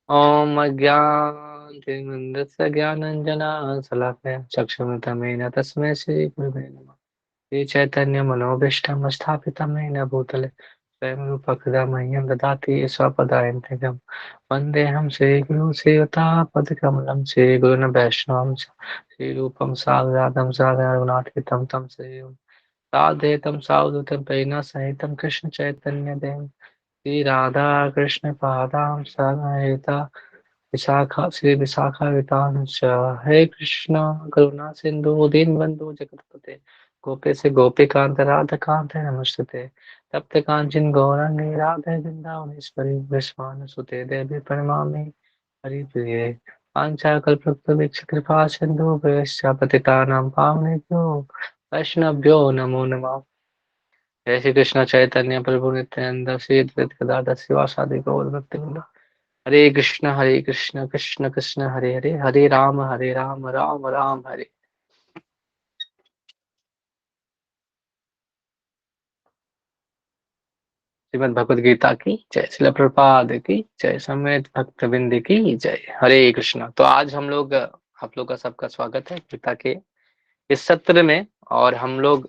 ॐ अज्ञानतिमिरन्दस्य ज्ञानाञ्जनशलाकया चक्षुरुन्मिलितं तस्मै श्रीगुरवे नमः। श्रीचैतन्यमनोभीष्टं स्थापितं येन भूतले स्वयं रूपः कदा मह्यं ददाति स्वपदान्तिकं वन्देऽहं श्रीगुरुं श्रीयुतापदकमलं श्रीगुरून् वैष्णवं च श्रीरूपं साग्रजातं सागररघुनाथान्वितं तं श्रीं साद्वैतं सावधूतं प्रेरणा सहितं कृष्णचैतन्यदेवं श्री राधा कृष्ण पादां सहिता विशाखा श्री विशाखान्वितांश्च हे कृष्ण करुणा सिंधु दीनबंधु जगतपते गोपेश गोपीकांत राधाकांत नमस्ते तप्त कांचन गौरांगी राधे वृंदावनेश्वरी विश्वानुसुते देवी प्रणमामि हरिप्रिये पांचाकल्पतरुक्ष कृपा सिंधु भयश्च पतितानां पावनेभ्यो वैष्णवभ्यो नमो नमः। जय श्री कृष्ण चैतन्य प्रभु नित्यानंद श्री अद्वैत गदाधर शिवासादि गौर भक्तवृंद। हरे कृष्ण कृष्ण कृष्ण हरे हरे हरे राम राम राम हरे। श्रीमद् भगवद गीता की जय, श्रील प्रभुपाद की जय, समेत भक्त बिंद की जय। हरे कृष्ण। तो आज हम लोग आप लोग का सबका स्वागत है गीता के इस सत्र में। और हम लोग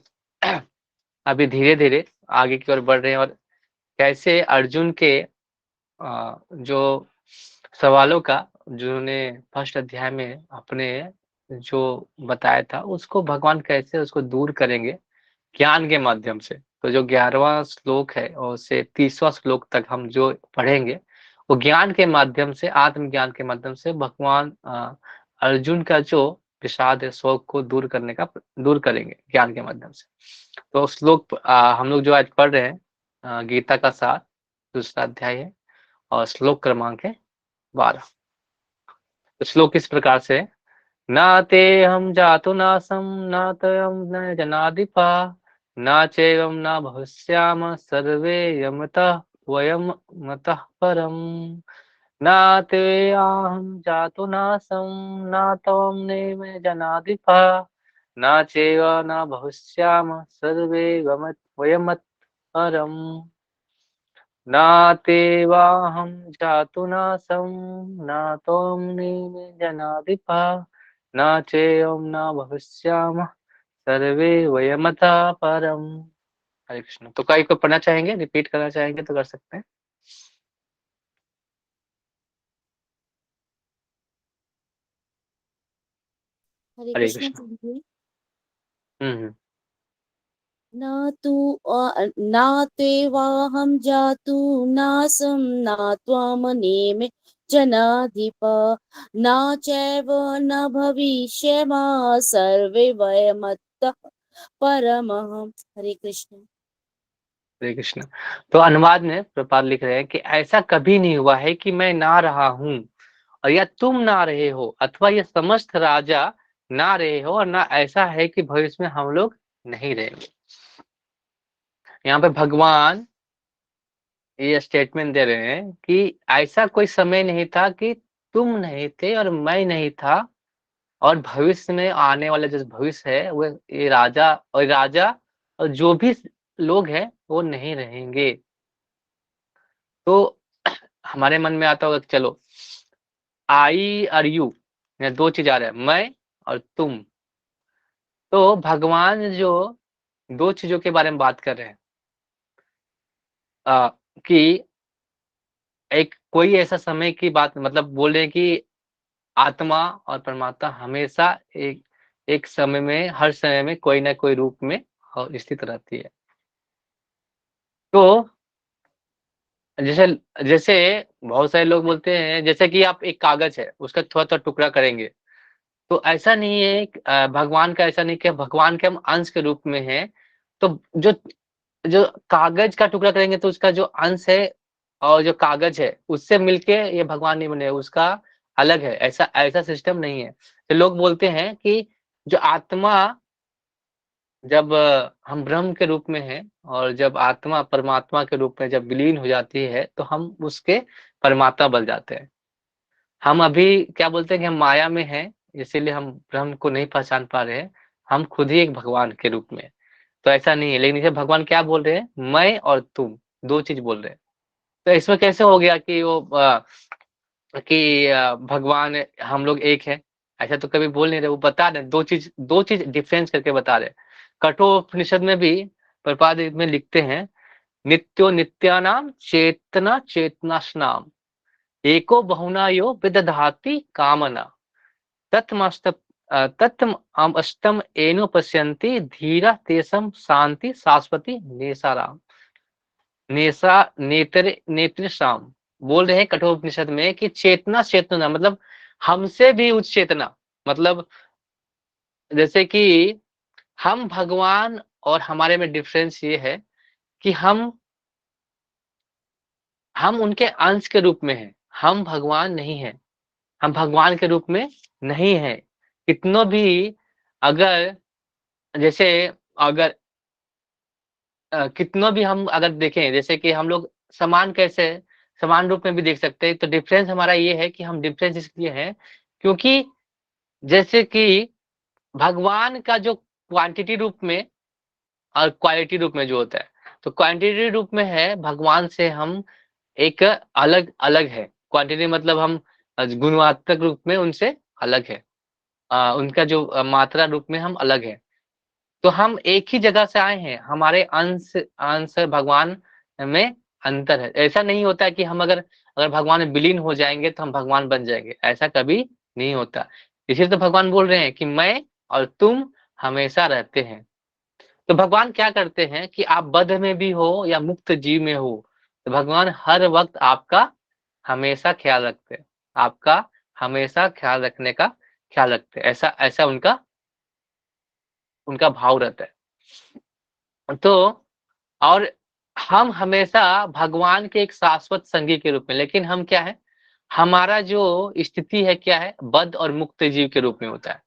अभी धीरे धीरे आगे की ओर बढ़ रहे हैं और कैसे अर्जुन के जो सवालों का जिन्होंने फर्स्ट अध्याय में अपने जो बताया था उसको भगवान कैसे उसको दूर करेंगे ज्ञान के माध्यम से। तो जो 11वां श्लोक है और से 30वां श्लोक तक हम जो पढ़ेंगे वो ज्ञान के माध्यम से, आत्मज्ञान के माध्यम से भगवान अर्जुन का जो विषाद है, शोक को दूर करेंगे ज्ञान के माध्यम से। तो श्लोक हम लोग जो आज पढ़ रहे हैं गीता का सार दूसरा अध्याय है और श्लोक क्रमांक है 12। तो श्लोक इस प्रकार से, न ते हम जातु नासम न तयम न जनाधिपा न चैवम न भविष्याम सर्वे यमतः वयम मतः परम। न ते अहम जातु नासम न तवम नेम जनाधिपा न चैव न भविष्याम सर्वे वयमतः परम। नातेवाहं जातु नासं न त्वं नेमे जनाधिपा न चेयं न भविष्यामः सर्वे वयमतः परम। हरे कृष्ण। तो कई को पढ़ना चाहेंगे, रिपीट करना चाहेंगे तो कर सकते हैं। हरे हरे कृष्ण कृष्ण। प्रभु। हम्म। न तु न त्वेवाहं जातु नासं न त्वमनेमे जनाधिप न चैव न भविष्यमा सर्वे वयमतः परमः। हरे कृष्ण। हरे कृष्ण। तो अनुवाद में प्रपाल लिख रहे हैं कि ऐसा कभी नहीं हुआ है कि मैं ना रहा हूं और या तुम ना रहे हो अथवा ये समस्त राजा ना रहे हो और ना ऐसा है कि भविष्य में हम लोग नहीं रहेंगे। यहाँ पे भगवान ये स्टेटमेंट दे रहे हैं कि ऐसा कोई समय नहीं था कि तुम नहीं थे और मैं नहीं था और भविष्य में आने वाला जो भविष्य है वो ये राजा और जो भी लोग हैं वो नहीं रहेंगे। तो हमारे मन में आता होगा कि चलो आई और यू, ये दो चीज आ रहे हैं, मैं और तुम। तो भगवान जो दो चीजों के बारे में बात कर रहे हैं आ, कि एक कोई ऐसा समय की बात मतलब बोल रहे हैं कि आत्मा और परमात्मा हमेशा एक एक समय में, हर समय में कोई ना कोई रूप में और स्थित रहती है। तो जैसे जैसे बहुत सारे लोग बोलते हैं जैसे कि आप एक कागज है उसका थोड़ा थोड़ा टुकड़ा करेंगे तो ऐसा नहीं है भगवान का ऐसा नहीं कि भगवान के हम अंश के रूप में हैं। तो जो जो कागज का टुकड़ा करेंगे तो उसका जो अंश है और जो कागज है उससे मिलके ये भगवान नहीं बने, उसका अलग है। ऐसा ऐसा सिस्टम नहीं है। तो लोग बोलते हैं कि जो आत्मा जब हम ब्रह्म के रूप में हैं और जब आत्मा परमात्मा के रूप में जब विलीन हो जाती है तो हम उसके परमात्मा बन जाते हैं। हम अभी क्या बोलते हैं कि हम माया में हैं इसीलिए हम ब्रह्म को नहीं पहचान पा रहे हैं। हम खुद ही एक भगवान के रूप में। तो ऐसा नहीं है, लेकिन इसे भगवान क्या बोल रहे हैं, मैं और तुम दो चीज बोल रहे हैं। तो इसमें कैसे हो गया कि वो कि भगवान हम लोग एक हैं, ऐसा तो कभी बोल नहीं रहे, वो बता रहे दो चीज डिफरेंस करके बता रहे। कठोपनिषद में भी प्रपाद में लिखते हैं, नित्यो नित्यानाम चेतना चेतनाश्नाम एको बहुना यो विदधाति कामना तत्मस्त तत्म अष्टम एनो पश्यन्ति धीरा तेसम शांति शाश्वती नेसाराम नेसा नेत्र नेत्र शाम। बोल रहे हैं कठोपनिषद में कि चेतना चेतना मतलब हमसे भी उच्च चेतना, मतलब जैसे कि हम भगवान और हमारे में डिफरेंस ये है कि हम उनके अंश के रूप में हैं, हम भगवान नहीं हैं, हम भगवान के रूप में नहीं हैं। कितनों भी अगर जैसे अगर कितनों भी हम अगर देखें, जैसे कि हम लोग समान कैसे समान रूप में भी देख सकते हैं, तो डिफरेंस हमारा ये है कि हम डिफरेंस इसलिए है क्योंकि जैसे कि भगवान का जो क्वांटिटी रूप में और क्वालिटी रूप में जो होता है, तो क्वांटिटी रूप में है भगवान से हम एक अलग अलग है। क्वांटिटी मतलब हम गुणात्मक रूप में उनसे अलग है, उनका जो मात्रा रूप में हम अलग है। तो हम एक ही जगह से आए हैं, हमारे अंश अंश भगवान में अंतर है। ऐसा नहीं होता है कि हम अगर अगर भगवान में विलीन हो जाएंगे तो हम भगवान बन जाएंगे, ऐसा कभी नहीं होता। इसीलिए तो भगवान बोल रहे हैं कि मैं और तुम हमेशा रहते हैं। तो भगवान क्या करते हैं कि आप बद्ध में भी हो या मुक्त जीव में हो, तो भगवान हर वक्त आपका हमेशा ख्याल रखते हैं, आपका हमेशा ख्याल रखने का ख्याल रखते हैं। ऐसा ऐसा उनका उनका भाव रहता है। तो और हम हमेशा भगवान के एक शाश्वत संगी के रूप में, लेकिन हम क्या है, हमारा जो स्थिति है क्या है, बद्ध और मुक्त जीव के रूप में होता है।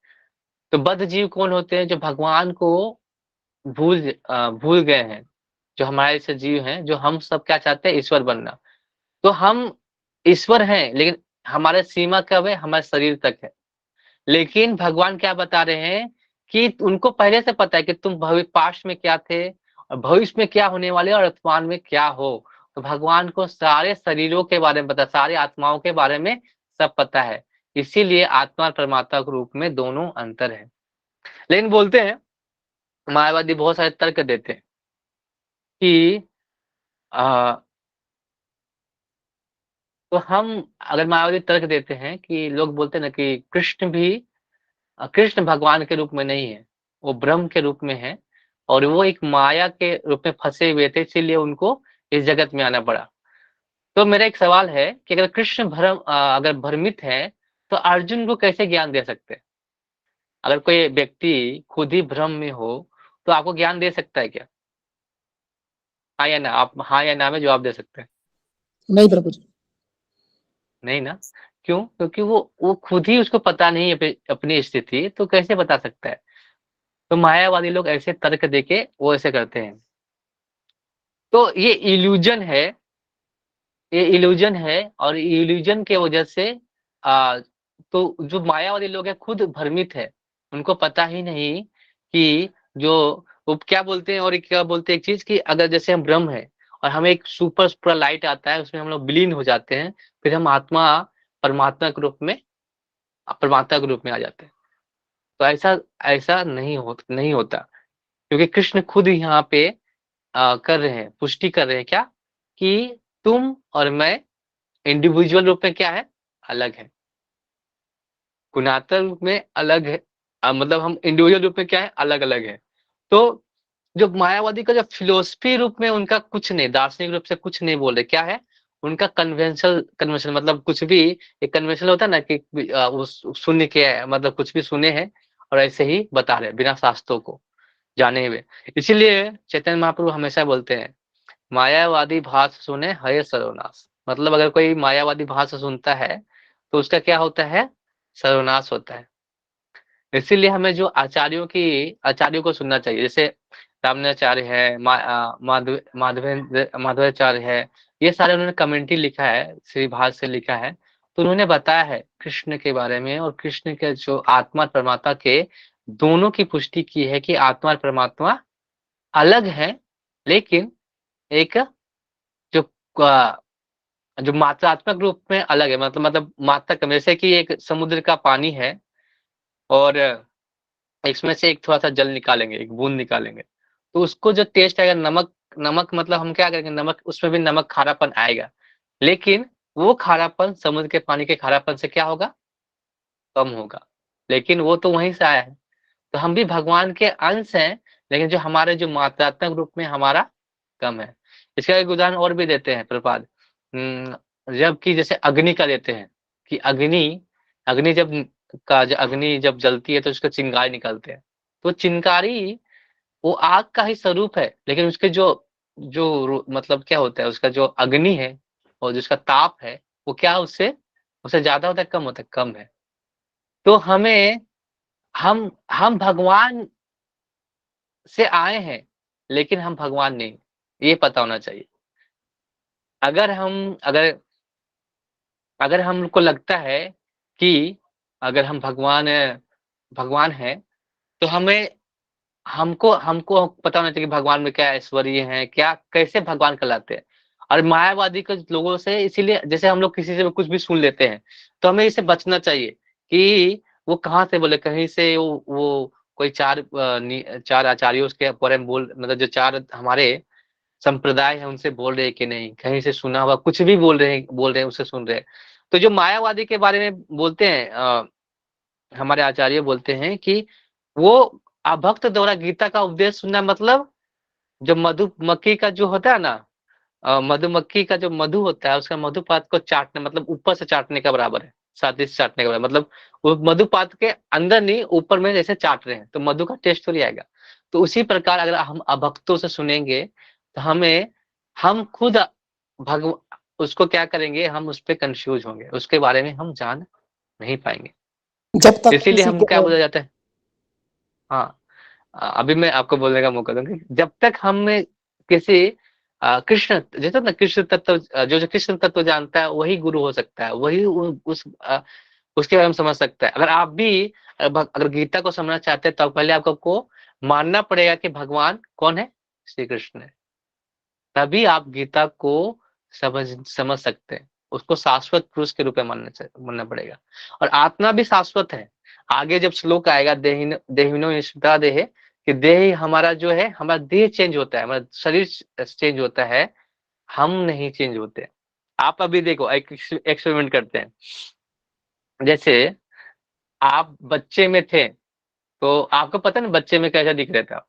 तो बद्ध जीव कौन होते हैं? जो भगवान को भूल गए हैं, जो हमारे से जीव हैं, जो हम सब क्या चाहते हैं, ईश्वर बनना। तो हम ईश्वर हैं, लेकिन हमारे सीमा कब है? हमारे शरीर तक है। लेकिन भगवान क्या बता रहे हैं कि उनको पहले से पता है कि तुम पास्ट में क्या थे और भविष्य में क्या होने वाले और वर्तमान में क्या हो। तो भगवान को सारे शरीरों के बारे में पता, सारी आत्माओं के बारे में सब पता है। इसीलिए आत्मा और परमात्मा के रूप में दोनों अंतर है। लेकिन बोलते हैं, मायावादी बहुत सारे तर्क देते हैं कि आ, तो हम अगर मायावादी तर्क देते हैं कि लोग बोलते हैं ना कि कृष्ण भगवान के रूप में नहीं है, वो ब्रह्म के रूप में है और वो एक माया के रूप में फंसे हुए थे, इसीलिए उनको इस जगत में आना पड़ा। तो मेरा एक सवाल है कि अगर कृष्ण अगर भ्रमित है तो अर्जुन को कैसे ज्ञान दे सकते हैं? अगर कोई व्यक्ति खुद ही भ्रम में हो तो आपको ज्ञान दे सकता है क्या? हाँ या ना? आप हाँ या ना में जवाब दे सकते हैं। नहीं प्रभु जी। नहीं ना? क्यों? क्योंकि वो खुद ही उसको पता नहीं है अपनी स्थिति, तो कैसे बता सकता है? तो मायावादी लोग ऐसे तर्क देके वो ऐसे करते हैं। तो ये इल्यूजन है, ये इल्यूजन है और इल्यूजन के वजह से आ, तो जो मायावादी लोग हैं खुद भ्रमित है, उनको पता ही नहीं कि जो वो क्या बोलते हैं, और एक क्या बोलते हैं एक चीज कि अगर जैसे हम ब्रह्म है और हमें एक सुपर सुपर लाइट आता है, उसमें हम लोग विलीन हो जाते हैं, फिर हम आत्मा परमात्मा के रूप में परमात्मा के रूप में आ जाते हैं। तो ऐसा ऐसा नहीं होता, क्योंकि कृष्ण खुद यहाँ पे कर रहे हैं, पुष्टि कर रहे हैं क्या, कि तुम और मैं इंडिविजुअल रूप में क्या है, अलग है। गुणात्मक रूप में अलग है, मतलब हम इंडिविजुअल रूप में क्या है, अलग अलग है। तो जो मायावादी का जो फिलोसफी रूप में उनका कुछ नहीं, दार्शनिक रूप से कुछ नहीं बोल रहे, क्या है उनका कन्वेंशन मतलब कुछ भी एक कन्वेंशन होता है ना कि वो सुन के मतलब कुछ भी सुने हैं और ऐसे ही बता रहे बिना शास्त्रों को जाने हुए। इसीलिए चैतन्य महाप्रभु हमेशा बोलते हैं, मायावादी भाषा सुने हय सर्वनाश। मतलब अगर कोई मायावादी भाषा सुनता है तो उसका क्या होता है, सर्वनाश होता है। इसीलिए हमें जो आचार्यों को सुनना चाहिए, जैसे रामानुजाचार्य है, माधवाचार्य है, ये सारे उन्होंने कमेंट्री लिखा है, श्री भाष्य से लिखा है। तो उन्होंने बताया है कृष्ण के बारे में, और कृष्ण के जो आत्मा और परमात्मा के दोनों की पुष्टि की है कि आत्मा और परमात्मा अलग है, लेकिन एक जो जो मात्रात्मक रूप में अलग है, मतलब मात्रा कम, जैसे कि एक समुद्र का पानी है और इसमें से एक थोड़ा-सा जल निकालेंगे, एक बूँद निकालेंगे, तो उसको जो टेस्ट आएगा, नमक नमक मतलब हम क्या करेंगे, नमक उसमें भी नमक खारापन आएगा, लेकिन वो खारापन समुद्र के पानी के खारापन से क्या होगा, कम होगा, लेकिन वो तो वहीं से आया है। तो हम भी भगवान के अंश हैं, लेकिन जो हमारे जो मात्रात्मक रूप में हमारा कम है। इसका एक उदाहरण और भी देते हैं प्रभुपाद, जबकि जैसे अग्नि का देते हैं कि अग्नि अग्नि जब अग्नि जब जलती है तो उसका चिंगारी निकलते हैं। तो चिंगारी वो आग का ही स्वरूप है, लेकिन उसके जो जो मतलब क्या होता है, उसका जो अग्नि है और जिसका ताप है, वो क्या उससे उससे ज़्यादा होता है, कम होता है? कम है। तो हमें हम भगवान से आए हैं, लेकिन हम भगवान नहीं, ये पता होना चाहिए। अगर हम अगर अगर हमको लगता है कि अगर हम भगवान हैं, तो हमको हमको पता होना चाहिए कि भगवान में क्या ऐश्वर्य है, क्या कैसे भगवान कहलाते हैं। और मायावादी के लोगों से इसीलिए जैसे हम लोग किसी से भी कुछ भी सुन लेते हैं, तो हमें इससे बचना चाहिए कि वो कहाँ से बोले, कहीं से वो कोई 4 आचार्यों के बारे में मतलब जो 4 हमारे संप्रदाय है उनसे बोल रहे हैं कि नहीं, कहीं से सुना हुआ कुछ भी बोल रहे हैं उससे सुन रहे हैं। तो जो मायावादी के बारे में बोलते हैं, हमारे आचार्य बोलते हैं कि वो अभक्त द्वारा गीता का उपदेश सुनना, मतलब जो मधुमक्खी का जो होता है ना, मधुमक्खी का जो मधु होता है उसका मधुपात को चाटना, मतलब ऊपर से चाटने का बराबर है, स्वादिष्ट चाटने का बराबर, मतलब वो मधुपात के अंदर नहीं, ऊपर में जैसे चाट रहे हैं, तो मधु का टेस्ट थोड़ी आएगा। तो उसी प्रकार अगर हम अभक्तों से सुनेंगे, तो हम खुद भगव उसको क्या करेंगे, हम उस पे कन्फ्यूज होंगे, उसके बारे में हम जान नहीं पाएंगे। जब तक इसीलिए किसी हम क्या के बोला जाता है, हाँ, अभी मैं आपको बोलने का मौका दूंगी, जब तक हम किसी कृष्ण, जैसे ना कृष्ण तत्व, जो कृष्ण तत्व जानता है वही गुरु हो सकता है, वही उसके बारे में समझ सकता है। अगर आप भी अगर गीता को समझना चाहते हैं, तो पहले आपको मानना पड़ेगा कि भगवान कौन है, श्री कृष्ण है। तभी आप गीता को समझ सकते हैं, उसको शाश्वत पुरुष के रूप में मानना पड़ेगा। और आत्मा भी शाश्वत है। आगे जब श्लोक आएगा, देहिनो निष्ठा देह, कि देह हमारा जो है, हमारा देह चेंज होता है, हमारा शरीर चेंज होता है, हम नहीं चेंज होते। आप अभी देखो, एक एक्सपेरिमेंट करते हैं। जैसे आप बच्चे में थे, तो आपको पता है ना बच्चे में कैसा दिख रहा था,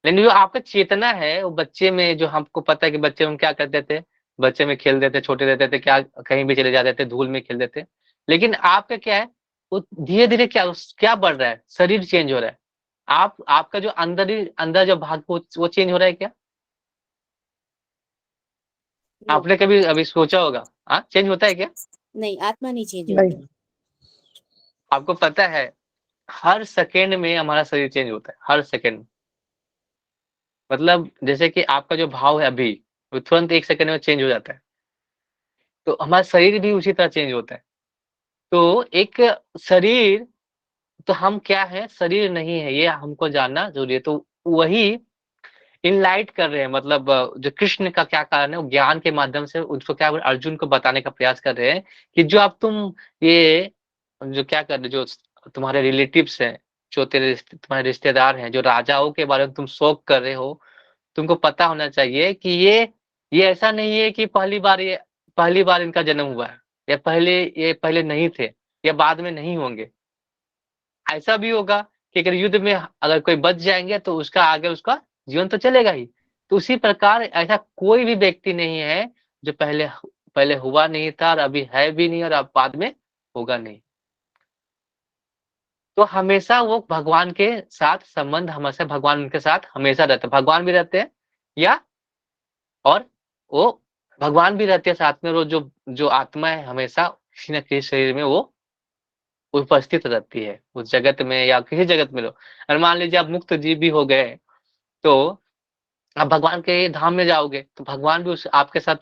लेकिन जो आपका चेतना है वो बच्चे में, जो हमको पता है कि बच्चे में हम क्या करते थे, बच्चे में खेलते थे, छोटे रहते थे, क्या कहीं भी चले जाते थे, धूल में खेलते थे। लेकिन आपका क्या है, वो धीरे धीरे क्या बढ़ रहा है, शरीर चेंज हो रहा है। आपका जो अंदर जो भाग वो चेंज हो रहा है क्या? नो, आपने कभी अभी सोचा होगा, हाँ चेंज होता है क्या? नहीं, आत्मा नहीं चेंज नहीं, होती। आपको पता है हर सेकेंड में हमारा शरीर चेंज होता है, हर सेकेंड। मतलब जैसे कि आपका जो भाव है अभी, वो तुरंत 1 सेकंड में चेंज हो जाता है। तो हमारा शरीर भी उसी तरह चेंज होता है। तो एक शरीर, तो हम क्या है, शरीर नहीं है, ये हमको जानना जरूरी है। तो वही इनलाइट कर रहे हैं, मतलब जो कृष्ण का क्या कारण है, वो ज्ञान के माध्यम से उसको क्या अर्जुन को बताने का प्रयास कर रहे हैं कि जो आप ये जो क्या कर रहे, जो तुम्हारे रिलेटिव्स हैं, जो तुम्हारे रिश्तेदार हैं, जो राजाओं के बारे में तुम शोक कर रहे हो, तुमको पता होना चाहिए कि ये ऐसा नहीं है कि पहली बार इनका जन्म हुआ है, या ये पहले नहीं थे, या बाद में नहीं होंगे। ऐसा भी होगा कि अगर युद्ध में अगर कोई बच जाएंगे, तो उसका आगे उसका जीवन तो चलेगा ही। तो उसी प्रकार ऐसा कोई भी व्यक्ति नहीं है जो पहले पहले हुआ नहीं था और अभी है भी नहीं और अब बाद में होगा नहीं। तो हमेशा वो भगवान के साथ संबंध, हमेशा भगवान उनके साथ हमेशा रहते हैं, भगवान भी रहते हैं, या और वो भगवान भी रहते हैं साथ में, वो जो आत्मा है हमेशा किसी न किसी शरीर में वो उपस्थित रहती है, उस जगत में या किसी जगत में लो। और मान लीजिए आप मुक्त जीव भी हो गए, तो आप भगवान के धाम में जाओगे, तो भगवान भी उस आपके साथ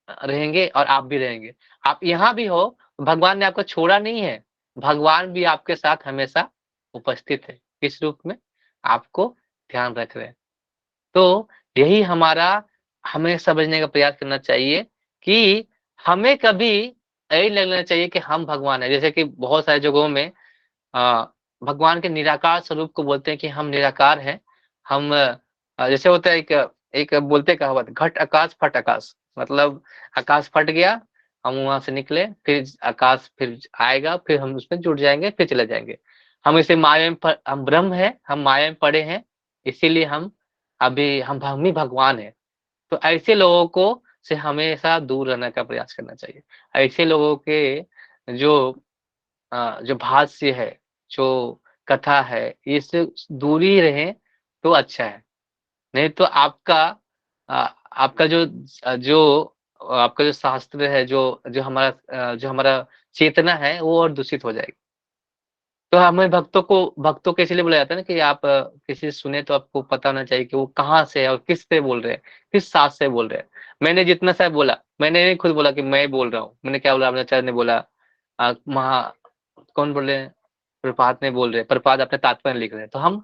रहेंगे और आप भी रहेंगे। आप यहाँ भी हो, भगवान ने आपको छोड़ा नहीं है, भगवान भी आपके साथ हमेशा उपस्थित है। किस रूप में? आपको ध्यान रख रहे हैं। तो यही हमें समझने का प्रयास करना चाहिए कि हमें कभी यही लगना चाहिए कि हम भगवान हैं। जैसे कि बहुत सारी जगहों में अ, भगवान के निराकार स्वरूप को बोलते हैं कि हम निराकार हैं। हम जैसे होता है एक एक बोलते हैं कहावत, घट आकाश फट आकाश। मतलब आकाश फट गया, हम वहाँ से निकले, फिर आकाश फिर आएगा, फिर हम उसमें जुड़ जाएँगे, फिर चले जाएँगे। हम इसे माया में प हम ब्रह्म हैं, हम माया में पड़े हैं, इसीलिए हम ही भगवान हैं। तो ऐसे लोगों को से हमेशा दूर रहने का प्रयास करना चाहिए। ऐसे लोगों के जो जो भाष्य है, जो कथा है, इससे दूरी रहें तो अच्छा है। नहीं तो आपका जो शास्त्र है, जो हमारा चेतना है, वो और दूषित हो जाएगी। तो हमें भक्तों को इसीलिए बोला जाता है ना कि आप किसी से सुने तो आपको पता होना चाहिए कि वो कहाँ से है और किस से बोल रहे हैं, किस शास्त्र से बोल रहे हैं। मैंने जितना सा बोला, मैंने नहीं खुद बोला कि मैं बोल रहा हूँ। मैंने क्या बोला, अपने आचार्य ने बोला महा कौन बोल रहे हैं? प्रभुपाद ने बोल रहे हैं, प्रभुपाद अपने तात्पर्य लिख रहे हैं। तो हम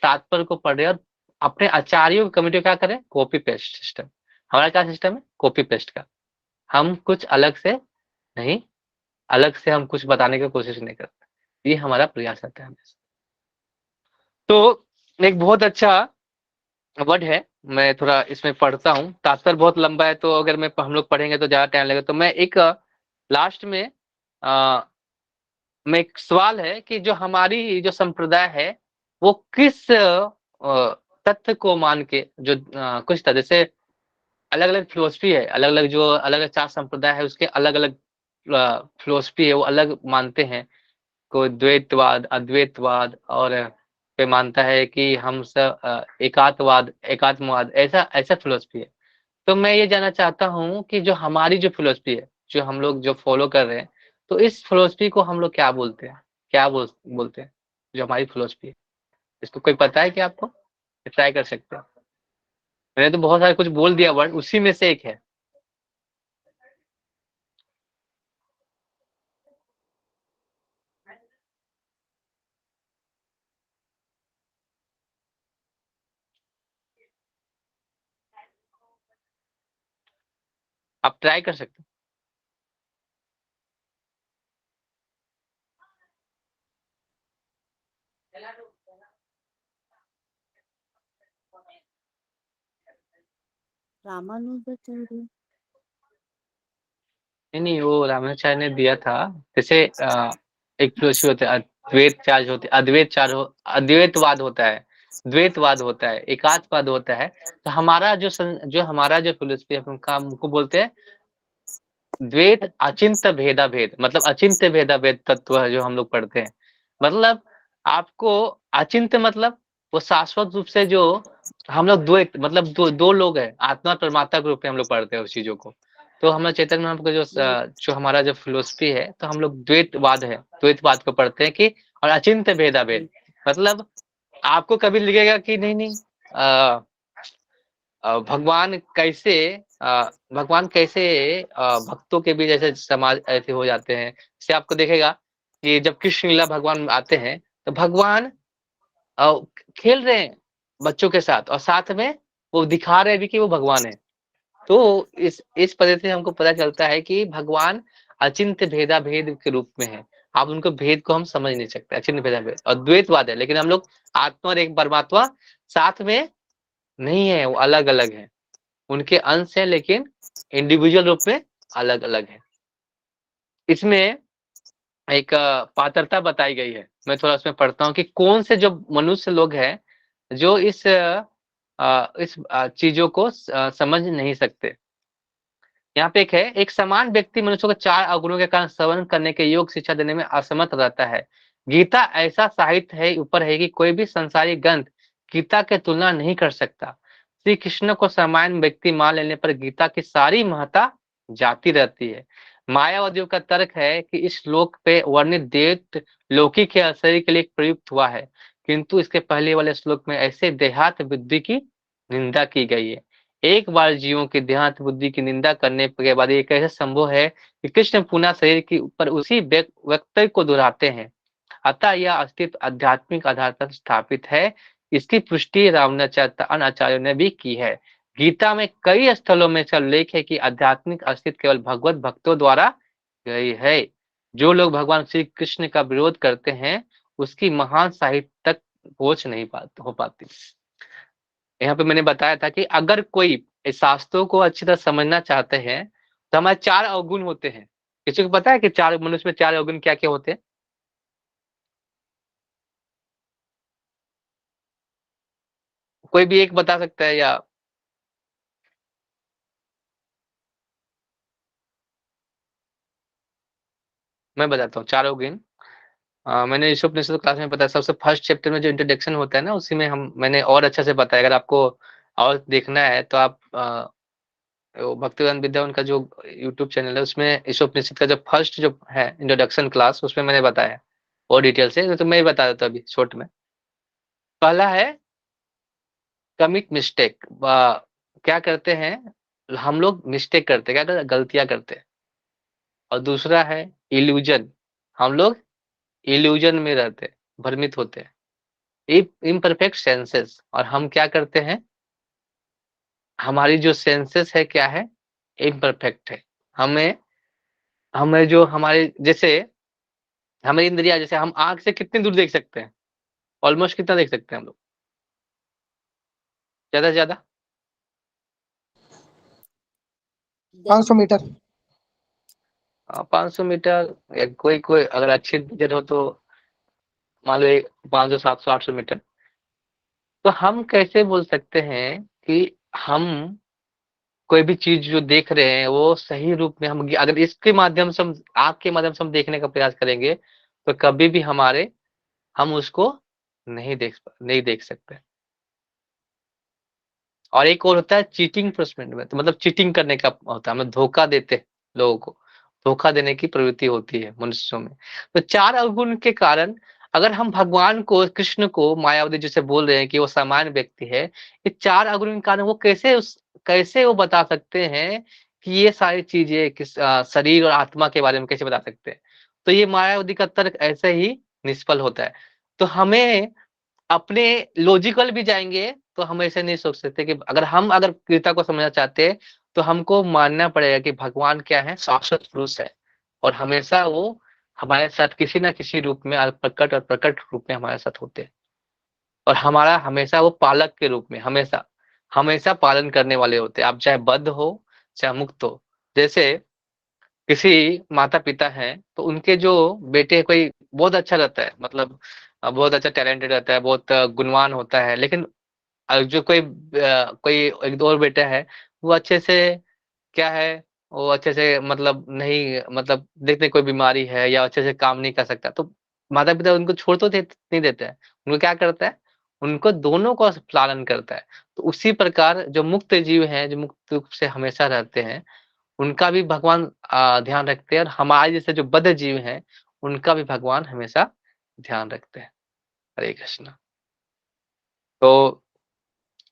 तात्पर्य को पढ़ रहे हैं और अपने आचार्यों की कमिटी क्या करें? Copy paste system. हमारा क्या सिस्टम है? कॉपी पेस्ट का। हम कुछ अलग से नहीं, अलग से हम कुछ बताने की कोशिश नहीं करते। ये हमारा प्रयास रहता है हमेशा। तो एक बहुत अच्छा वर्ड है, मैं थोड़ा इसमें पढ़ता हूँ। तात्पर्य बहुत लंबा है, तो अगर हम लोग पढ़ेंगे तो ज़्यादा टाइम लगेगा। तो मैं एक लास्ट में एक सवाल है कि जो हमारी जो संप्रदाय है, वो किस तथ्य को मान के जो कुछ तरह से अलग-अलग फिलॉसफी है, अलग-अलग जो अलग-अलग 4 संप्रदाय है, उसके अलग-अलग फिलॉसफी है, वो अलग मानते हैं। कोई द्वैतवाद, अद्वैतवाद और कोई मानता है कि एकात्मवाद ऐसा ऐसा फिलॉसफी है। तो मैं ये जानना चाहता हूँ कि जो हमारी जो फिलॉसफी है, जो हम लोग जो फॉलो कर रहे हैं, तो इस फिलॉसफी को हम लोग क्या बोलते हैं? क्या बोलते हैं? जो हमारी फिलॉसफी है, इसको कोई पता है क्या आपको? ट्राई कर सकते हैं। मैंने तो बहुत सारे कुछ बोल दिया वर्ड, उसी में से एक है। आप ट्राई कर सकते हैं। रामानुजाचार्य। नहीं, वो रामाचार्य ने दिया था। जैसे एक फिलॉसफी होता है, अद्वैतवाद होता है, द्वैतवाद होता है, एकात्मवाद होता है। तो हमारा जो फिलॉसफी है, हम हमको बोलते हैं द्वैत अचिंत्य भेदा भेद, मतलब अचिंत्य भेदा भेद तत्व है जो हम लोग पढ़ते हैं। मतलब आपको अचिंत्य मतलब वो शाश्वत रूप से जो हम लोग द्वैत मतलब दो लोग हैं, आत्मा और परमात्मा के रूप में हम लोग पढ़ते हैं उस चीजों को। तो हम लोग चैतन्य महाप्रभु का जो हमारा जो फिलोसफी है, तो हम लोग द्वैतवाद को पढ़ते हैं कि और अचिंत्य भेदा भेद मतलब आपको कभी लगेगा कि नहीं अ, भगवान कैसे भक्तों के बीच ऐसे समाज ऐसे हो जाते हैं। जैसे आपको देखेगा कि जब कृष्ण लीला भगवान आते हैं, तो भगवान अ, खेल रहे हैं बच्चों के साथ और साथ में वो दिखा रहे हैं भी कि वो भगवान है। तो इस पद्धति से हमको पता चलता है कि भगवान अचिंत्य भेदा भेद के रूप में है। आप उनको भेद को हम समझ नहीं सकते, अचिंत्य भेदा भेद और द्वैतवाद है, लेकिन हम लोग आत्मा और एक परमात्मा साथ में नहीं है, वो अलग-अलग है। उनके अंश हैं लेकिन इंडिविजुअल रूप में अलग-अलग है। इसमें एक पात्रता बताई गई है। मैं थोड़ा उसमें पढ़ता हूँ कि कौन से जो मनुष्य लोग हैं, जो इस चीज़ों को समझ नहीं सकते। यहाँ पे एक है, एक समान व्यक्ति मनुष्य को 4 अवगुणों के कारण श्रवण करने के योग शिक्षा देने में असमर्थ रहता है। गीता ऐसा साहित्य है ऊपर है कि कोई भी संसारी ग्रंथ गीता के तुलना नहीं कर सकता। श्री कृष्ण को सामान्य व्यक्ति मान लेने पर गीता की सारी महत्ता जाती रहती है। मायावादियों का तर्क है कि इस श्लोक पे वर्णित देव लौकिक के शरीर के लिए प्रयुक्त हुआ है, किंतु इसके पहले वाले श्लोक में ऐसे देहात बुद्धि की निंदा की गई है। एक बार जीवों की देहांत बुद्धि की निंदा करने के बाद ये कैसे संभव है कि कृष्ण पुनः शरीर के ऊपर उसी वक्तव्य को दोहराते हैं। अतः यह अस्तित्व आध्यात्मिक आधार पर स्थापित है। इसकी पुष्टि रामानुजाचार्य अन्य आचार्यों ने भी की है। गीता में कई स्थलों में से उल्लेख है कि आध्यात्मिक अस्तित्व केवल भगवत भक्तों द्वारा गई है। जो लोग भगवान श्री कृष्ण का विरोध करते हैं उसकी महान साहित्य तक पहुंच नहीं हो पाती। यहाँ पे मैंने बताया था कि अगर कोई इस शास्त्रों को अच्छी तरह समझना चाहते हैं तो हमारे 4 अवगुण होते हैं। किसी को पता है कि 4 मनुष्य में 4 अवगुण क्या क्या होते हैं? कोई भी एक बता सकता है या मैं बताता हूँ 4 अवगुण। मैंने ईशोपनिषद क्लास में बताया, सबसे फर्स्ट चैप्टर में जो इंट्रोडक्शन होता है ना उसी में हम मैंने और अच्छे से बताया। अगर आपको और देखना है तो आप वो भक्तिवेदांत विद्या उनका जो यूट्यूब चैनल है उसमें ईशोपनिषद का जो फर्स्ट जो है इंट्रोडक्शन क्लास उसमें मैंने बताया और डिटेल से, तो मैं ही बता देता हूँ अभी शॉर्ट में। पहला है कमिट मिस्टेक। क्या करते हैं हम लोग? मिस्टेक करते हैं, क्या करते हैं? गलतियां करते हैं। और दूसरा है इल्यूजन। हम लोग इल्यूजन में रहते हैं, भ्रमित होते हैं। Imperfect senses. और हम क्या करते हैं? हमारी जो सेंसेस है क्या है? इम्परफेक्ट है। हमें हमें जो हमारे जैसे हमारी इंद्रिया, जैसे हम आंख से कितनी दूर देख सकते हैं? ऑलमोस्ट कितना देख सकते हैं हम लोग ज्यादा से ज्यादा? 500 मीटर। 500 मीटर या कोई कोई अगर अच्छी नजर हो तो मान लो 500 700 800 मीटर। तो हम कैसे बोल सकते हैं कि हम कोई भी चीज जो देख रहे हैं वो सही रूप में, हम अगर इसके माध्यम से हम आंख के माध्यम से हम देखने का प्रयास करेंगे तो कभी भी हम उसको नहीं देख सकते। और एक और होता है चीटिंग प्लेसमेंट में, तो मतलब चीटिंग करने का होता है, हम धोखा देते हैं लोगों को। धोखा देने की प्रवृत्ति होती है मनुष्यों में। तो 4 अवगुण के कारण अगर हम भगवान को, कृष्ण को मायावती जिसे बोल रहे हैं कि वो सामान्य व्यक्ति है, ये 4 अवगुण के कारण वो कैसे वो बता सकते हैं कि ये सारी चीजें शरीर और आत्मा के बारे में कैसे बता सकते हैं? तो ये मायावती का तर्क ऐसे ही निष्फल होता है। तो हमें अपने लॉजिकल भी जाएंगे तो हम ऐसे नहीं सोच सकते कि अगर गीता को समझना चाहते हैं तो हमको मानना पड़ेगा कि भगवान क्या है? शाश्वत पुरुष है और हमेशा वो हमारे साथ किसी ना किसी रूप में प्रकट रूप में हमारे साथ होते हैं। और हमारा हमेशा वो पालक के रूप में हमेशा हमेशा पालन करने वाले होते हैं। आप चाहे बद्ध हो चाहे मुक्त हो। जैसे किसी माता पिता हैं तो उनके जो बेटे कोई बहुत अच्छा रहता है, मतलब बहुत अच्छा टैलेंटेड रहता है, बहुत गुणवान होता है, लेकिन जो कोई एक दो और बेटा है वो अच्छे से क्या है, वो अच्छे से मतलब नहीं, मतलब देखते कोई बीमारी है या अच्छे से काम नहीं कर सकता तो माता पिता उनको छोड़ तो नहीं देते हैं। उनको क्या करता है? उनको दोनों का पालन करता है। तो उसी प्रकार जो मुक्त जीव हैं, जो मुक्त रूप से हमेशा रहते हैं, उनका भी भगवान ध्यान रखते हैं और हमारे जैसे जो बद्ध जीव हैं उनका भी भगवान हमेशा ध्यान रखते हैं। हरे कृष्ण। तो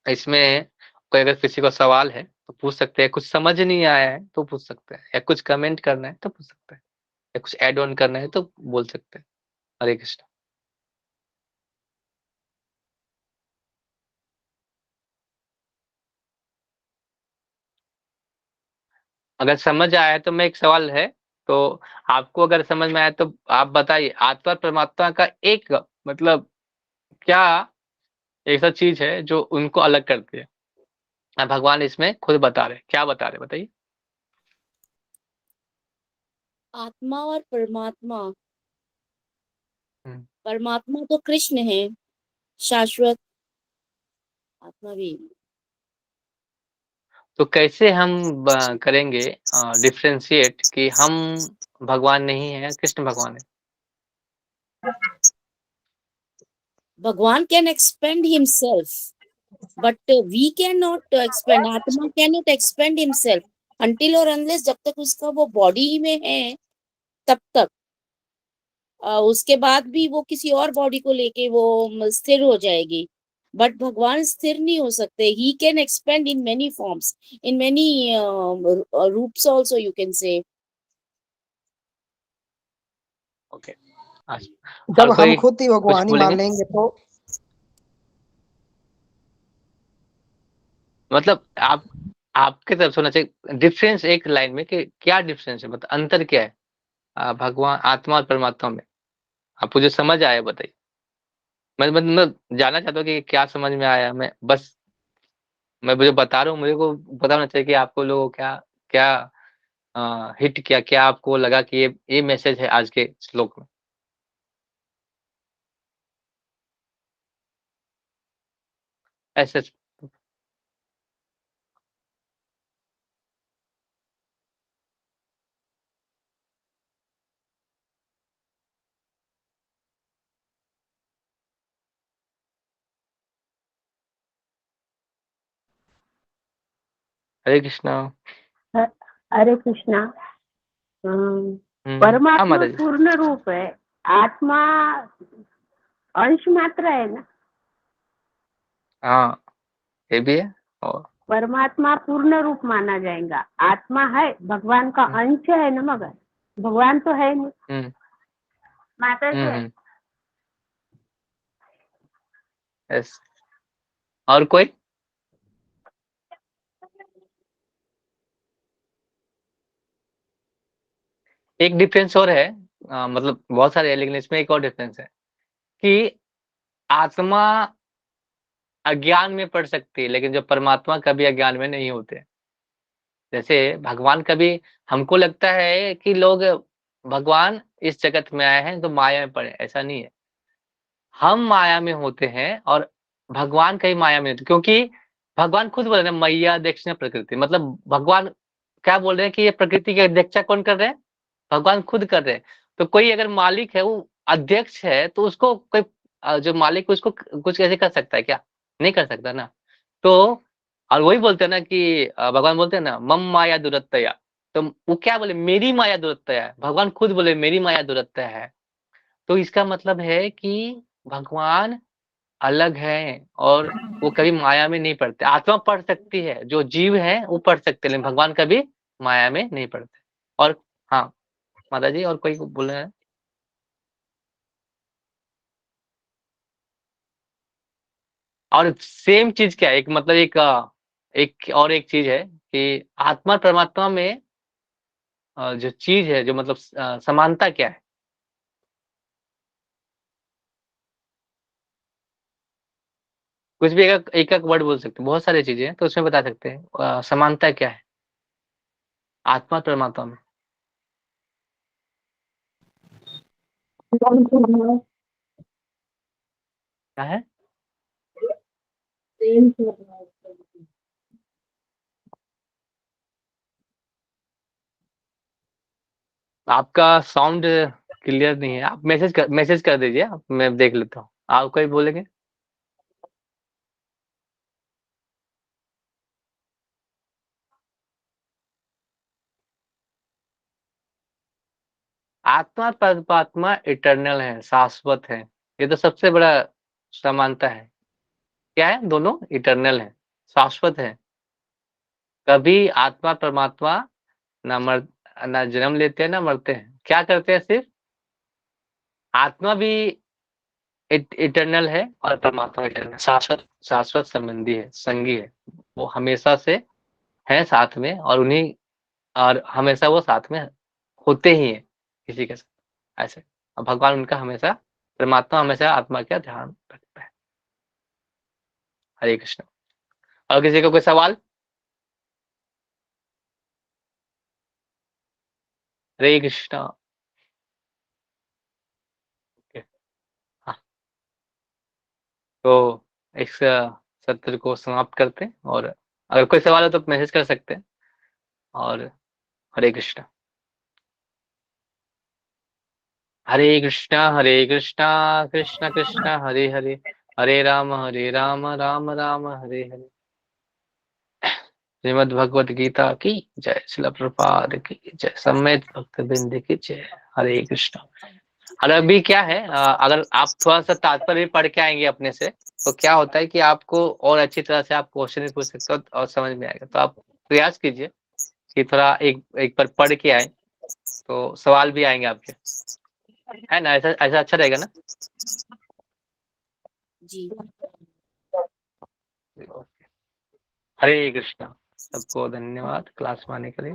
इसमें कोई अगर किसी को सवाल है तो पूछ सकते हैं, कुछ समझ नहीं आया है तो पूछ सकते हैं, या कुछ कमेंट करना है तो पूछ सकते हैं, या कुछ ऐड ऑन करना है तो बोल सकते हैं। हरे कृष्ण। अगर समझ आया है तो मैं एक सवाल है, तो आपको अगर समझ में आया तो आप बताइए, आत्मा और परमात्मा का एक मतलब क्या ऐसा चीज है जो उनको अलग करती है? भगवान इसमें खुद बता रहे, क्या बता रहे बताइए। आत्मा और परमात्मा। हम्म। परमात्मा तो कृष्ण है, शाश्वत। आत्मा भी। तो कैसे हम करेंगे डिफ्रेंशिएट कि हम भगवान नहीं है, कृष्ण भगवान है? भगवान can expand himself, but we can not expand. आत्मा can not expand himself until और अनलेस, जब तक उसका वो बॉडी में है तब तक। उसके बाद भी वो किसी और बॉडी को लेके वो स्थिर हो जाएगी, बट भगवान स्थिर नहीं हो सकते। He can expand in many forms, in many रूप्स also, you can say. Okay. जब और हम कोई खुद ही कुछ भगवान ही मान बोलेंगे? लेंगे तो मतलब आपके तरफ से होना चाहिए डिफरेंस एक लाइन में कि क्या डिफरेंस है, मतलब अंतर क्या है भगवान आत्मा और परमात्मा में? आपको जो समझ आया बताइए। मैं जानना चाहता हूँ कि क्या समझ में आया। मैं मुझे बता रहा हूँ, मुझे को पता होना चाहिए कि आपको लोगों को क्या क्या हिट किया, क्या आपको लगा कि ये मैसेज है आज के श्लोक में। ऐसे हरे कृष्णा। हरे कृष्णा। हाँ परमात्मा माता जी। पूर्ण रूप है, आत्मा अंश मात्र है ना। हाँ ये भी है। और परमात्मा पूर्ण रूप माना जाएगा, आत्मा है भगवान का हम्म अंश है ना, मगर भगवान तो है नहीं। हम्म माता जी है। हम्म, यस। और कोई? एक डिफरेंस और है, मतलब बहुत सारे है लेकिन इसमें एक और डिफरेंस है कि आत्मा अज्ञान में पड़ सकती है लेकिन जो परमात्मा कभी अज्ञान में नहीं होते। जैसे भगवान कभी, हमको लगता है कि लोग भगवान इस जगत में आए हैं तो माया में पड़े, ऐसा नहीं है। हम माया में होते हैं और भगवान कहीं माया में होते, क्योंकि भगवान खुद बोल रहे हैं मैया दक्षिण प्रकृति, मतलब भगवान क्या बोल रहे हैं कि ये प्रकृति की अध्यक्षता कौन कर रहे हैं? भगवान खुद कर रहे हैं। तो कोई अगर मालिक है, वो अध्यक्ष है, तो उसको कोई जो मालिक है उसको कुछ कैसे कर सकता है क्या? नहीं कर सकता ना। तो और वही बोलते हैं ना कि भगवान बोलते हैं ना मम माया दुरत्तया। तो वो क्या बोले, मेरी माया दुरत्तया है। भगवान खुद बोले मेरी माया दुरत्तया है। तो इसका मतलब है कि भगवान अलग है और वो कभी माया में नहीं पड़ते। आत्मा पढ़ सकती है, जो जीव है वो पढ़ सकते हैं, लेकिन भगवान कभी माया में नहीं पड़ते। और हाँ माता जी, और कोई बोल रहे हैं? और सेम चीज क्या है, एक मतलब एक और एक चीज है कि आत्मा परमात्मा में जो चीज है, जो मतलब समानता क्या है? कुछ भी एक एक वर्ड बोल सकते हैं, बहुत सारी चीजें हैं तो उसमें बता सकते हैं समानता क्या है आत्मा परमात्मा में? क्या है? आपका साउंड क्लियर नहीं है, आप मैसेज कर दीजिए, मैं देख लेता हूँ। आप कोई बोलेंगे? आत्मा परमात्मा इटर्नल है, शाश्वत है। ये तो सबसे बड़ा समानता है। क्या है? दोनों इटर्नल है, शाश्वत है। कभी आत्मा परमात्मा ना मर ना जन्म लेते हैं ना मरते हैं। क्या करते हैं? सिर्फ आत्मा भी इटर्नल है और परमात्मा इटर्नल, शाश्वत शाश्वत संबंधी है, संगी है। वो हमेशा से है साथ में, और उन्हीं और हमेशा वो साथ में होते ही हैं किसी के साथ ऐसे। और भगवान उनका हमेशा, परमात्मा हमेशा आत्मा का ध्यान रखता है। हरे कृष्ण। और किसी का कोई सवाल? हरे कृष्ण। ओके। हाँ, तो इस सत्र को समाप्त करते हैं, और अगर कोई सवाल हो तो मैसेज कर सकते हैं। और हरे कृष्ण। हरे कृष्णा कृष्ण कृष्ण हरे हरे, हरे राम राम राम हरे हरे। श्रीमद् भगवत गीता की जय, श्रील प्रभुपाद की जय, सम्यक भक्त बिंद की जय। हरे कृष्ण। और अभी क्या है, अगर आप थोड़ा सा तात्पर्य पढ़ के आएंगे अपने से, तो क्या होता है कि आपको और अच्छी तरह से आप क्वेश्चन भी पूछ सकते हो और समझ में आएगा। तो आप प्रयास कीजिए कि थोड़ा एक एक बार पढ़ के आए, तो सवाल भी आएंगे आपके, है ना? ऐसा ऐसा अच्छा रहेगा ना? जी। हरे कृष्णा। सबको धन्यवाद क्लास में आने के लिए।